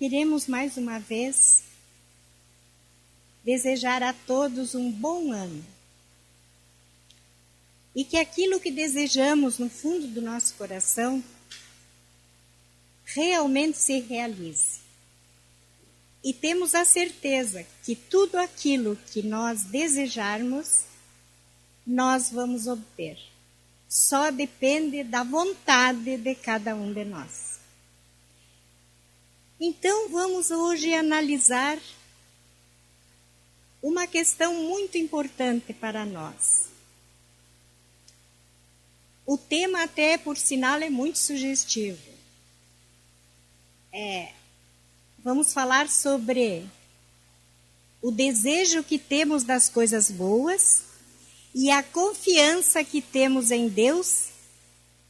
queremos mais uma vez desejar a todos um bom ano. E que aquilo que desejamos no fundo do nosso coração realmente se realize. E temos a certeza que tudo aquilo que nós desejarmos, nós vamos obter. Só depende da vontade de cada um de nós. Então vamos hoje analisar uma questão muito importante para nós. O tema até, por sinal, é muito sugestivo. Vamos falar sobre o desejo que temos das coisas boas e a confiança que temos em Deus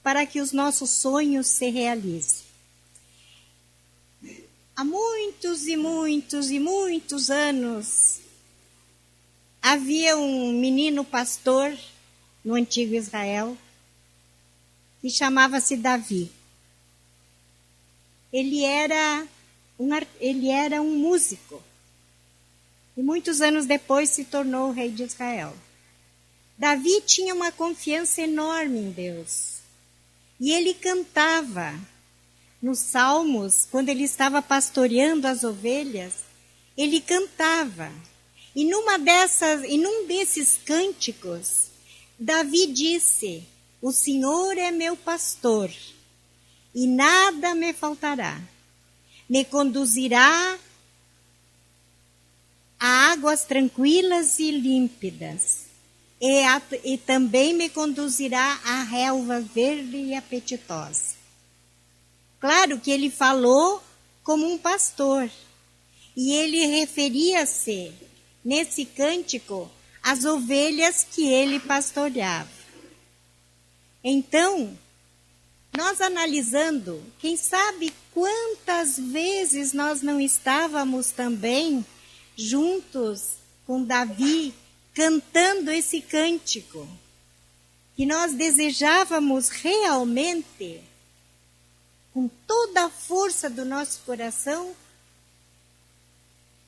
para que os nossos sonhos se realizem. Há muitos e muitos e muitos anos, havia um menino pastor no antigo Israel que chamava-se Davi. Ele era um músico e muitos anos depois se tornou o rei de Israel. Davi tinha uma confiança enorme em Deus e ele cantava nos salmos, quando ele estava pastoreando as ovelhas, ele cantava. E num desses cânticos, Davi disse: "O Senhor é meu pastor e nada me faltará. Me conduzirá a águas tranquilas e límpidas, e também me conduzirá a relva verde e apetitosa." Claro que ele falou como um pastor, e ele referia-se, nesse cântico, às ovelhas que ele pastoreava. Então, nós analisando, quem sabe quantas vezes nós não estávamos também juntos com Davi, cantando esse cântico, que nós desejávamos realmente, com toda a força do nosso coração,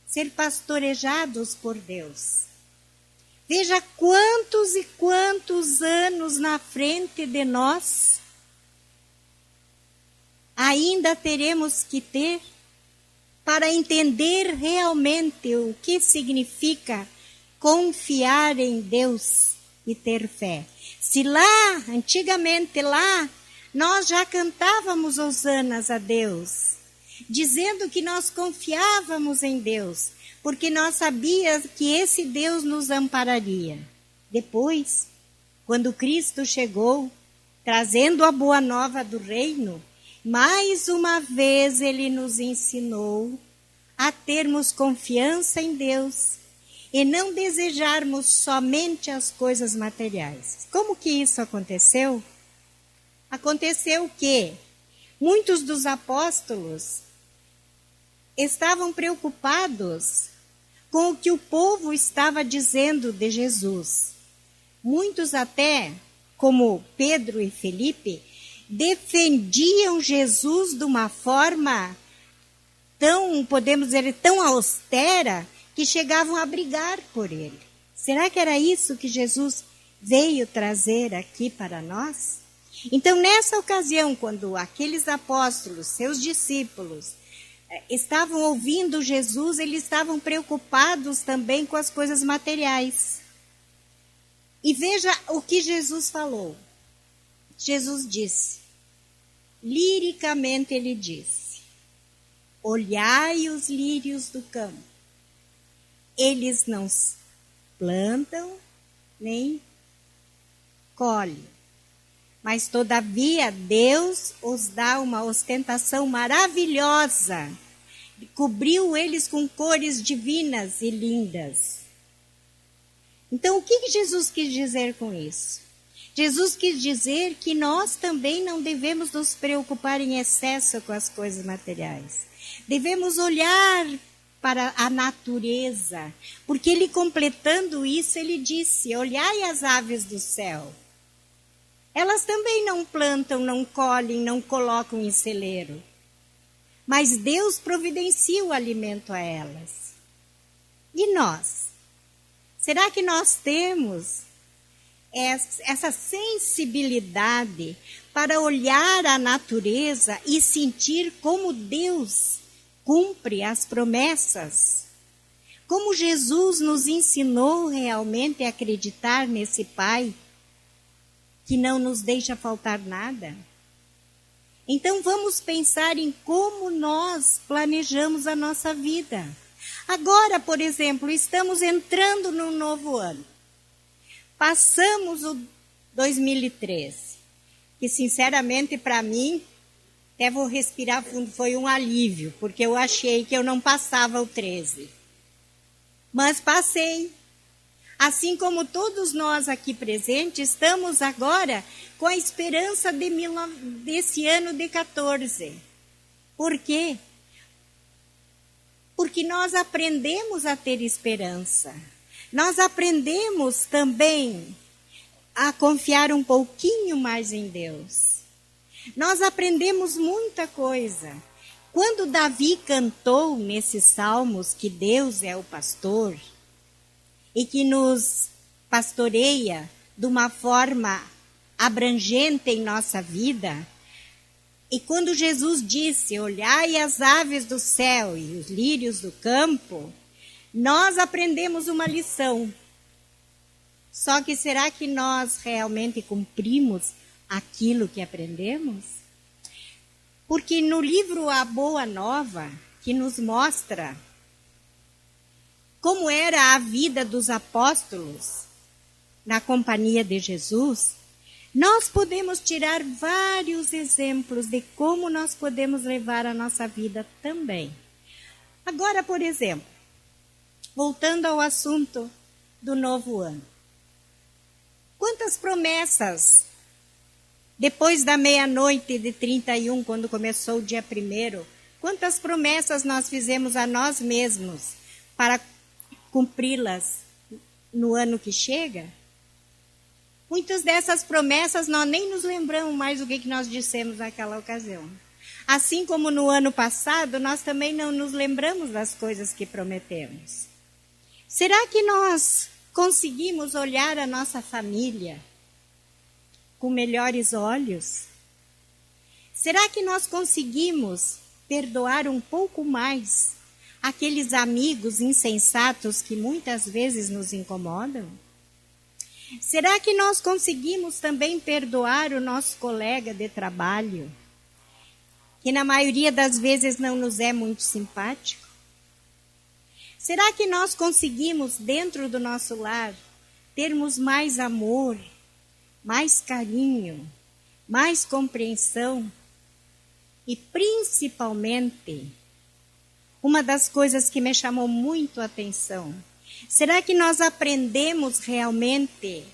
ser pastorejados por Deus. Veja quantos e quantos anos na frente de nós ainda teremos que ter para entender realmente o que significa confiar em Deus e ter fé. Se lá, antigamente lá, nós já cantávamos hosanas a Deus, dizendo que nós confiávamos em Deus, porque nós sabíamos que esse Deus nos ampararia. Depois, quando Cristo chegou, trazendo a boa nova do reino, mais uma vez ele nos ensinou a termos confiança em Deus e não desejarmos somente as coisas materiais. Como que isso aconteceu? Aconteceu que muitos dos apóstolos estavam preocupados com o que o povo estava dizendo de Jesus. Muitos até, como Pedro e Felipe, defendiam Jesus de uma forma tão, podemos dizer, tão austera, que chegavam a brigar por ele. Será que era isso que Jesus veio trazer aqui para nós? Então, nessa ocasião, quando aqueles apóstolos, seus discípulos, estavam ouvindo Jesus, eles estavam preocupados também com as coisas materiais. E veja o que Jesus falou. Jesus disse, liricamente ele disse: olhai os lírios do campo. Eles não plantam nem colhem, mas todavia Deus os dá uma ostentação maravilhosa, cobriu eles com cores divinas e lindas. Então, o que Jesus quis dizer com isso? Jesus quis dizer que nós também não devemos nos preocupar em excesso com as coisas materiais. Devemos olhar para a natureza, porque ele, completando isso, ele disse: olhai as aves do céu. Elas também não plantam, não colhem, não colocam em celeiro. mas Deus providencia o alimento a elas. E nós? Será que nós temos essa sensibilidade para olhar a natureza e sentir como Deus cumpre as promessas? Como Jesus nos ensinou realmente a acreditar nesse Pai que não nos deixa faltar nada? Então vamos pensar em como nós planejamos a nossa vida. Agora, por exemplo, estamos entrando num novo ano. Passamos o 2013, que sinceramente para mim, até vou respirar fundo, foi um alívio, porque eu achei que eu não passava o 13. Mas passei. Assim como todos nós aqui presentes, estamos agora com a esperança desse ano de 14. Por quê? Porque nós aprendemos a ter esperança. Nós aprendemos também a confiar um pouquinho mais em Deus. Nós aprendemos muita coisa. Quando Davi cantou nesses salmos que Deus é o pastor e que nos pastoreia de uma forma abrangente em nossa vida, e quando Jesus disse, olhai as aves do céu e os lírios do campo, nós aprendemos uma lição. Só que será que nós realmente cumprimos aquilo que aprendemos? Porque no livro A Boa Nova, que nos mostra como era a vida dos apóstolos na companhia de Jesus, nós podemos tirar vários exemplos de como nós podemos levar a nossa vida também. Agora, por exemplo, voltando ao assunto do novo ano. Quantas promessas, depois da meia-noite de 31, quando começou o dia 1º, quantas promessas nós fizemos a nós mesmos para cumpri-las no ano que chega? Muitas dessas promessas nós nem nos lembramos mais do que nós dissemos naquela ocasião. Assim como no ano passado, nós também não nos lembramos das coisas que prometemos. Será que nós conseguimos olhar a nossa família com melhores olhos? Será que nós conseguimos perdoar um pouco mais aqueles amigos insensatos que muitas vezes nos incomodam? Será que nós conseguimos também perdoar o nosso colega de trabalho, que na maioria das vezes não nos é muito simpático? Será que nós conseguimos, dentro do nosso lar, termos mais amor, mais carinho, mais compreensão? E principalmente, uma das coisas que me chamou muito a atenção, será que nós aprendemos realmente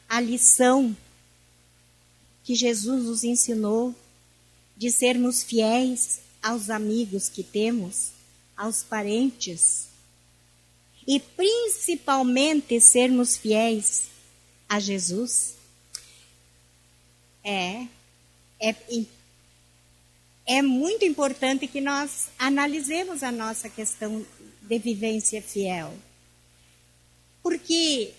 a lição que Jesus nos ensinou de sermos fiéis aos amigos que temos, aos parentes, e principalmente sermos fiéis a Jesus? É muito importante que nós analisemos a nossa questão de vivência fiel. Porque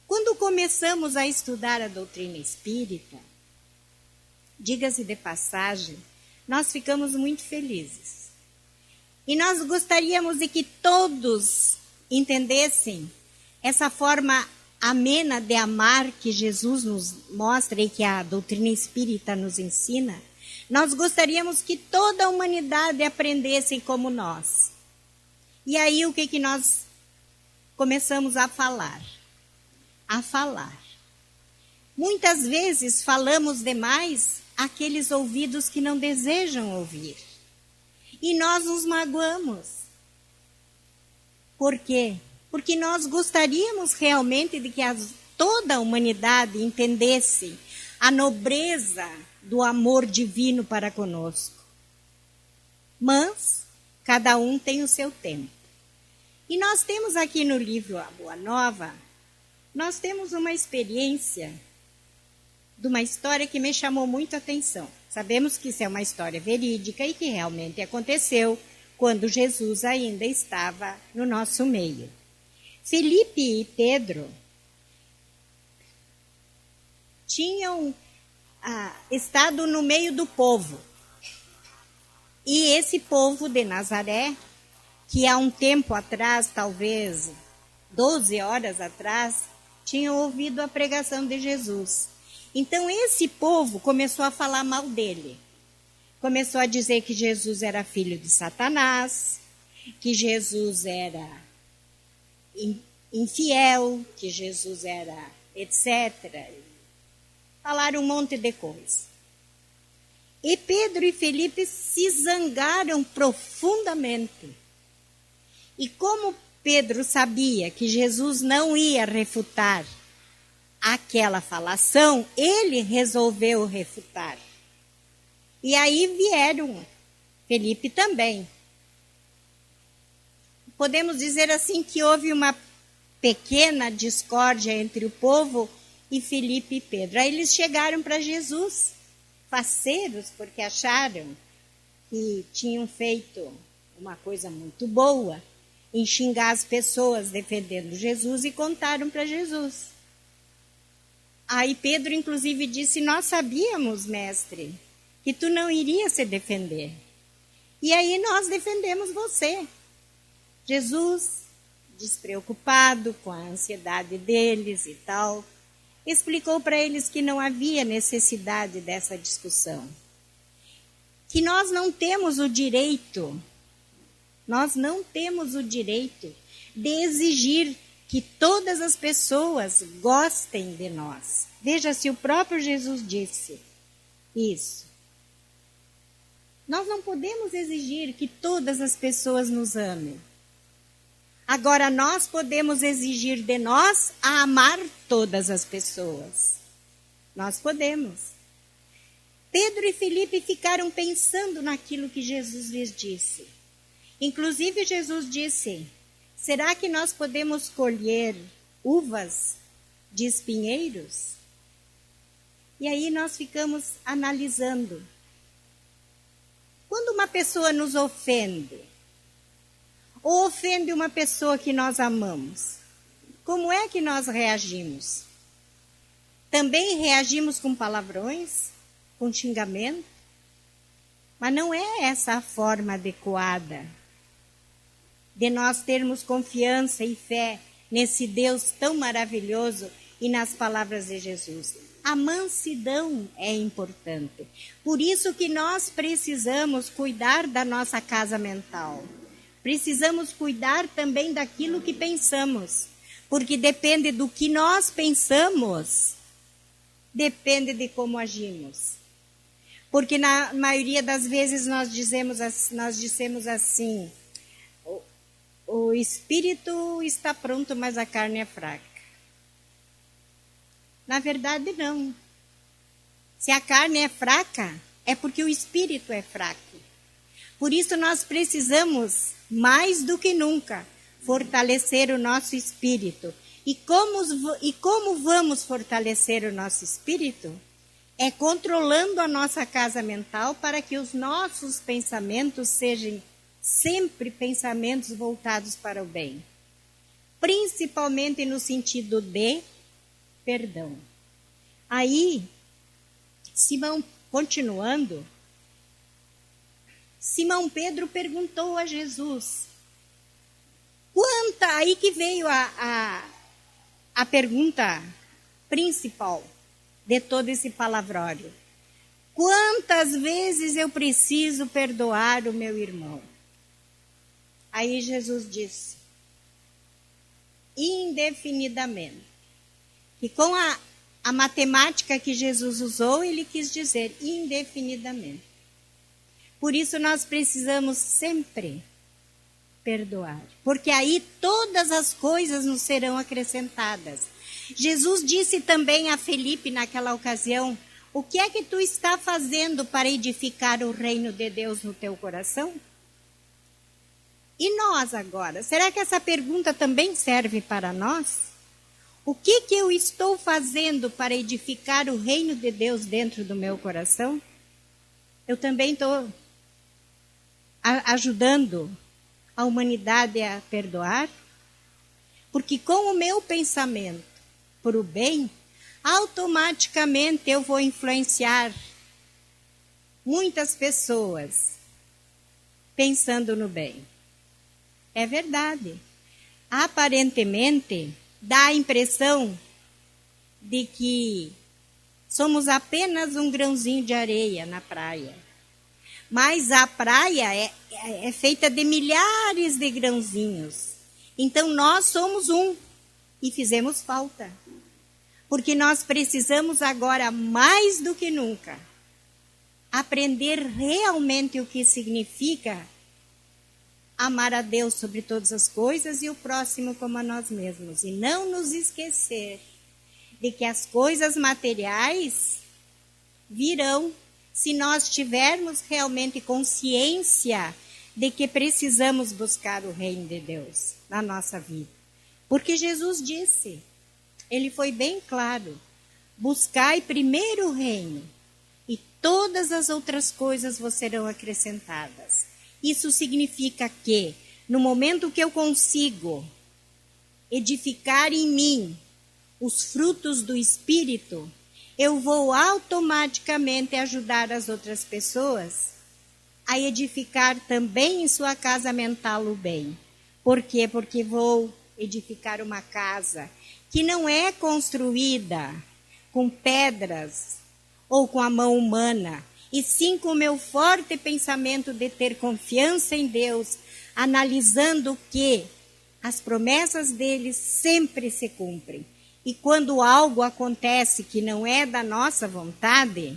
quando começamos a estudar a doutrina espírita, diga-se de passagem, nós ficamos muito felizes. E nós gostaríamos de que todos entendessem essa forma amena de amar que Jesus nos mostra e que a doutrina espírita nos ensina. Nós gostaríamos que toda a humanidade aprendesse como nós. E aí o que nós começamos a falar? Muitas vezes falamos demais àqueles ouvidos que não desejam ouvir. E nós nos magoamos. Por quê? Porque nós gostaríamos realmente de que toda a humanidade entendesse a nobreza do amor divino para conosco. Mas cada um tem o seu tempo. E nós temos aqui no livro A Boa Nova, nós temos uma experiência de uma história que me chamou muito a atenção. Sabemos que isso é uma história verídica e que realmente aconteceu quando Jesus ainda estava no nosso meio. Felipe e Pedro tinham estado no meio do povo. E esse povo de Nazaré, que há um tempo atrás, talvez 12 horas atrás, tinham ouvido a pregação de Jesus. Então esse povo começou a falar mal dele. Começou a dizer que Jesus era filho de Satanás, que Jesus era infiel, que Jesus era etc. Falaram um monte de coisa. E Pedro e Felipe se zangaram profundamente. E como Pedro sabia que Jesus não ia refutar aquela falação, ele resolveu refutar. E aí vieram, Felipe também. Podemos dizer assim que houve uma pequena discórdia entre o povo e Felipe e Pedro. Aí eles chegaram para Jesus, faceiros, porque acharam que tinham feito uma coisa muito boa em xingar as pessoas defendendo Jesus e contaram para Jesus. Aí Pedro, inclusive, disse: nós sabíamos, mestre, que tu não iria se defender. E aí nós defendemos você. Jesus, despreocupado com a ansiedade deles e tal, explicou para eles que não havia necessidade dessa discussão. Que nós não temos o direito de exigir que todas as pessoas gostem de nós. Veja, se o próprio Jesus disse isso. Nós não podemos exigir que todas as pessoas nos amem. Agora, nós podemos exigir de nós a amar todas as pessoas. Nós podemos. Pedro e Felipe ficaram pensando naquilo que Jesus lhes disse. Inclusive, Jesus disse: será que nós podemos colher uvas de espinheiros? E aí nós ficamos analisando. Quando uma pessoa nos ofende, ou ofende uma pessoa que nós amamos, como é que nós reagimos? Também reagimos com palavrões, com xingamento? Mas não é essa a forma adequada de nós termos confiança e fé nesse Deus tão maravilhoso e nas palavras de Jesus. A mansidão é importante. Por isso que nós precisamos cuidar da nossa casa mental. Precisamos cuidar também daquilo que pensamos. Porque depende do que nós pensamos, depende de como agimos. Porque na maioria das vezes nós dissemos assim: o espírito está pronto, mas a carne é fraca. Na verdade, não. Se a carne é fraca, é porque o espírito é fraco. Por isso nós precisamos, mais do que nunca, fortalecer o nosso espírito. E como vamos fortalecer o nosso espírito? É controlando a nossa casa mental para que os nossos pensamentos sejam sempre pensamentos voltados para o bem. Principalmente no sentido de perdão. Aí, continuando, Simão Pedro perguntou a Jesus, aí que veio a pergunta principal de todo esse palavrório: quantas vezes eu preciso perdoar o meu irmão? Aí Jesus disse: indefinidamente. E com a matemática que Jesus usou, ele quis dizer indefinidamente. Por isso nós precisamos sempre perdoar, porque aí todas as coisas nos serão acrescentadas. Jesus disse também a Felipe naquela ocasião: o que é que tu está fazendo para edificar o reino de Deus no teu coração? E nós agora? Será que essa pergunta também serve para nós? O que eu estou fazendo para edificar o reino de Deus dentro do meu coração? eu também estou ajudando a humanidade a perdoar, porque com o meu pensamento para o bem, automaticamente eu vou influenciar muitas pessoas pensando no bem. É verdade. Aparentemente, dá a impressão de que somos apenas um grãozinho de areia na praia. Mas a praia é feita de milhares de grãozinhos. Então nós somos um e fizemos falta. Porque nós precisamos agora, mais do que nunca, aprender realmente o que significa amar a Deus sobre todas as coisas e o próximo como a nós mesmos. E não nos esquecer de que as coisas materiais virão se nós tivermos realmente consciência de que precisamos buscar o reino de Deus na nossa vida. Porque Jesus disse, ele foi bem claro, buscai primeiro o reino e todas as outras coisas vos serão acrescentadas. Isso significa que, no momento que eu consigo edificar em mim os frutos do Espírito, eu vou automaticamente ajudar as outras pessoas a edificar também em sua casa mental o bem. Por quê? Porque vou edificar uma casa que não é construída com pedras ou com a mão humana, e sim com o meu forte pensamento de ter confiança em Deus, analisando que as promessas dele sempre se cumprem. E quando algo acontece que não é da nossa vontade,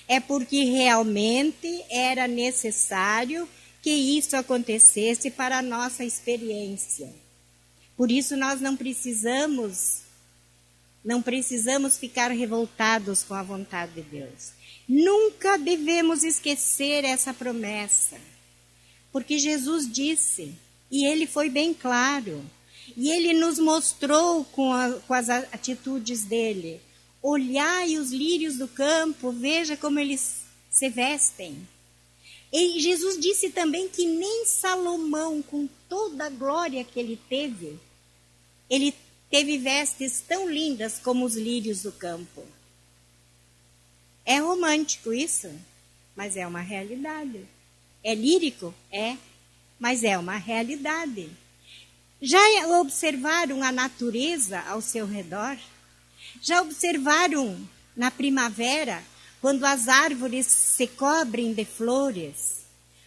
é porque realmente era necessário que isso acontecesse para a nossa experiência. Por isso nós não precisamos ficar revoltados com a vontade de Deus. Nunca devemos esquecer essa promessa, porque Jesus disse, e ele foi bem claro, e ele nos mostrou com as atitudes dele. Olhai os lírios do campo, veja como eles se vestem. E Jesus disse também que nem Salomão, com toda a glória que ele teve vestes tão lindas como os lírios do campo. É romântico isso, mas é uma realidade. É lírico? É, mas é uma realidade. Já observaram a natureza ao seu redor? Já observaram na primavera, quando as árvores se cobrem de flores?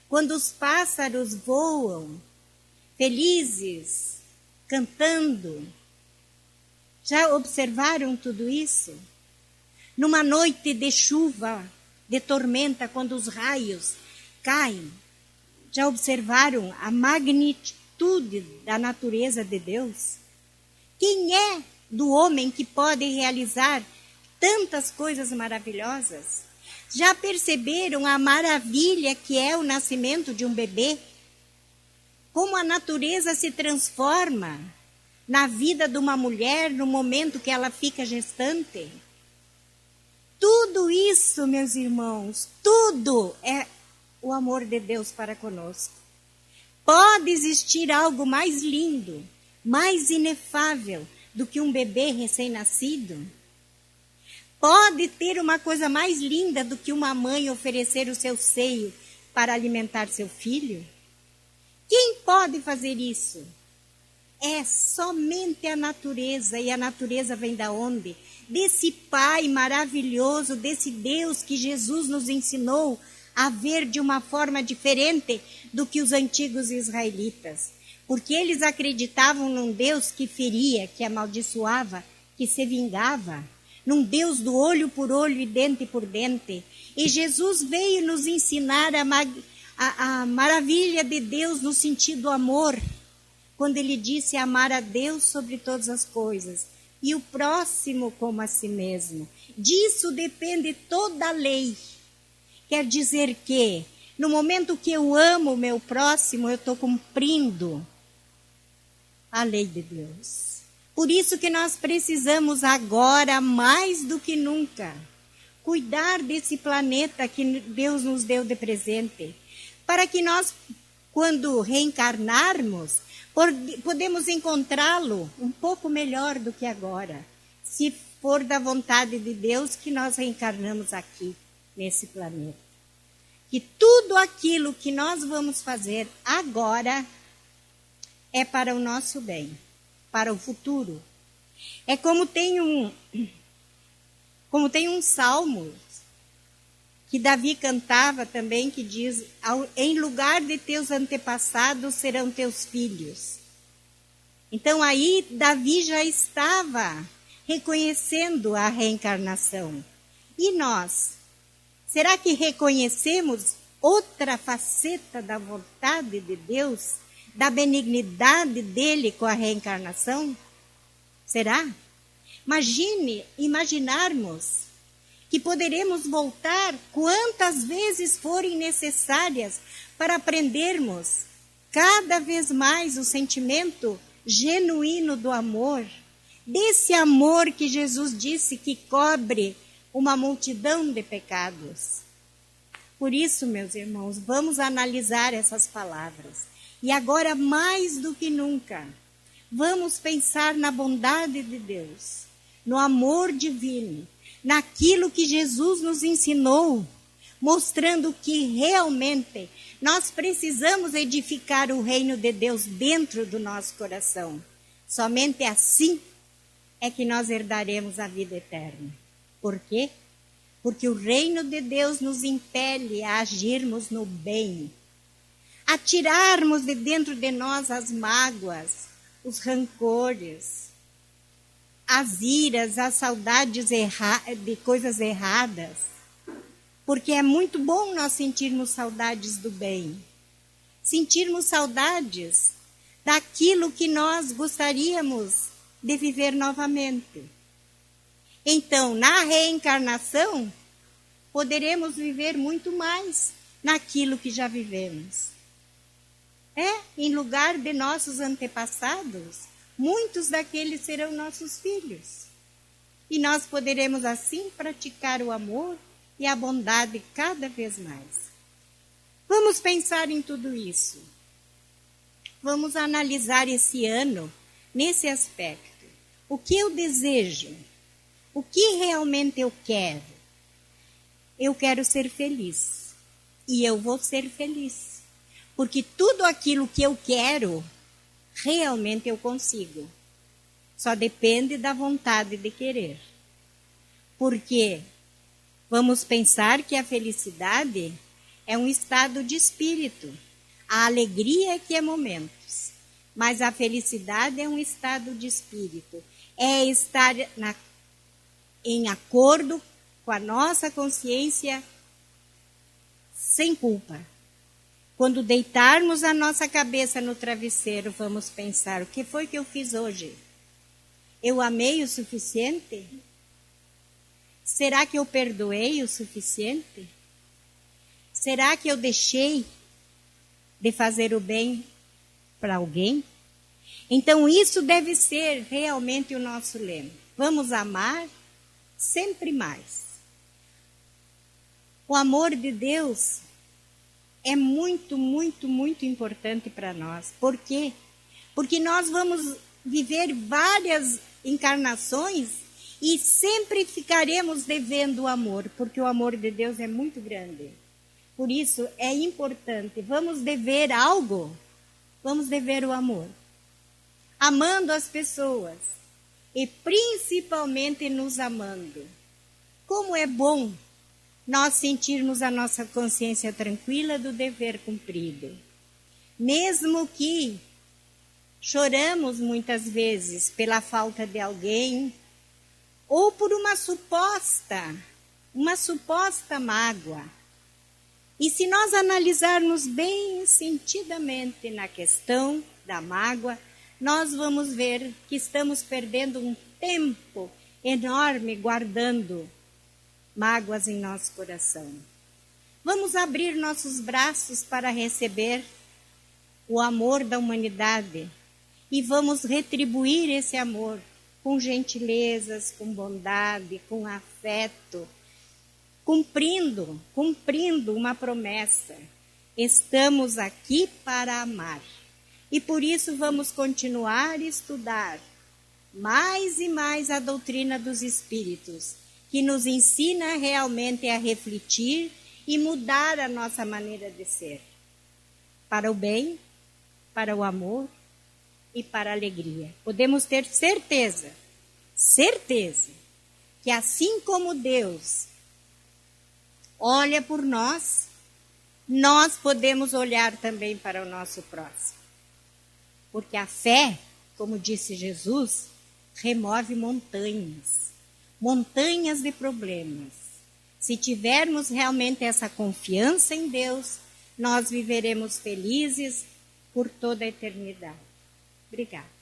Quando os pássaros voam, felizes, cantando? Já observaram tudo isso? Numa noite de chuva, de tormenta, quando os raios caem, já observaram a magnitude da natureza de Deus? Quem é do homem que pode realizar tantas coisas maravilhosas? Já perceberam a maravilha que é o nascimento de um bebê? Como a natureza se transforma na vida de uma mulher no momento que ela fica gestante? Tudo isso, meus irmãos, tudo é o amor de Deus para conosco. Pode existir algo mais lindo, mais inefável do que um bebê recém-nascido? Pode ter uma coisa mais linda do que uma mãe oferecer o seu seio para alimentar seu filho? Quem pode fazer isso? É somente a natureza. E a natureza vem da onde? Desse Pai maravilhoso, desse Deus que Jesus nos ensinou a ver de uma forma diferente do que os antigos israelitas. Porque eles acreditavam num Deus que feria, que amaldiçoava, que se vingava. Num Deus do olho por olho e dente por dente. E Jesus veio nos ensinar a maravilha de Deus no sentido amor, quando ele disse amar a Deus sobre todas as coisas e o próximo como a si mesmo. Disso depende toda a lei. Quer dizer que, no momento que eu amo o meu próximo, eu estou cumprindo a lei de Deus. Por isso que nós precisamos agora, mais do que nunca, cuidar desse planeta que Deus nos deu de presente, para que nós, quando reencarnarmos, podemos encontrá-lo um pouco melhor do que agora, se for da vontade de Deus que nós reencarnamos aqui, nesse planeta. Que tudo aquilo que nós vamos fazer agora é para o nosso bem, para o futuro. É como tem um salmo que Davi cantava também, que diz: em lugar de teus antepassados serão teus filhos. Então aí Davi já estava reconhecendo a reencarnação. E nós? Será que reconhecemos outra faceta da vontade de Deus, da benignidade dele com a reencarnação? Será? Imaginarmos que poderemos voltar quantas vezes forem necessárias para aprendermos cada vez mais o sentimento genuíno do amor, desse amor que Jesus disse que cobre uma multidão de pecados. Por isso, meus irmãos, vamos analisar essas palavras. E agora, mais do que nunca, vamos pensar na bondade de Deus, no amor divino, naquilo que Jesus nos ensinou, mostrando que realmente nós precisamos edificar o reino de Deus dentro do nosso coração. Somente assim é que nós herdaremos a vida eterna. Por quê? Porque o reino de Deus nos impele a agirmos no bem, a tirarmos de dentro de nós as mágoas, os rancores, as iras, as saudades de coisas erradas. Porque é muito bom nós sentirmos saudades do bem, sentirmos saudades daquilo que nós gostaríamos de viver novamente. Então, na reencarnação, poderemos viver muito mais naquilo que já vivemos. Em lugar de nossos antepassados, muitos daqueles serão nossos filhos. E nós poderemos assim praticar o amor e a bondade cada vez mais. Vamos pensar em tudo isso. Vamos analisar esse ano nesse aspecto. O que eu desejo? O que realmente eu quero? Eu quero ser feliz. E eu vou ser feliz. Porque tudo aquilo que eu quero, realmente eu consigo. Só depende da vontade de querer. Porque vamos pensar que a felicidade é um estado de espírito. A alegria é que é momentos. Mas a felicidade é um estado de espírito. É estar em acordo com a nossa consciência sem culpa. Quando deitarmos a nossa cabeça no travesseiro, vamos pensar: o que foi que eu fiz hoje? Eu amei o suficiente? Será que eu perdoei o suficiente? Será que eu deixei de fazer o bem para alguém? Então isso deve ser realmente o nosso lema. Vamos amar sempre mais. O amor de Deus é muito, muito, muito importante para nós. Por quê? Porque nós vamos viver várias encarnações e sempre ficaremos devendo o amor, porque o amor de Deus é muito grande. Por isso é importante. Vamos dever algo? Vamos dever o amor. Amando as pessoas e principalmente nos amando. Como é bom nós sentirmos a nossa consciência tranquila do dever cumprido. Mesmo que choramos muitas vezes pela falta de alguém ou por uma suposta mágoa. E se nós analisarmos bem sentidamente na questão da mágoa, nós vamos ver que estamos perdendo um tempo enorme guardando mágoas em nosso coração. Vamos abrir nossos braços para receber o amor da humanidade e vamos retribuir esse amor com gentilezas, com bondade, com afeto, cumprindo uma promessa. Estamos aqui para amar. E por isso vamos continuar a estudar mais e mais a doutrina dos Espíritos, que nos ensina realmente a refletir e mudar a nossa maneira de ser. Para o bem, para o amor e para a alegria. Podemos ter certeza, que assim como Deus olha por nós, nós podemos olhar também para o nosso próximo. Porque a fé, como disse Jesus, remove montanhas de problemas. Se tivermos realmente essa confiança em Deus, nós viveremos felizes por toda a eternidade. Obrigada.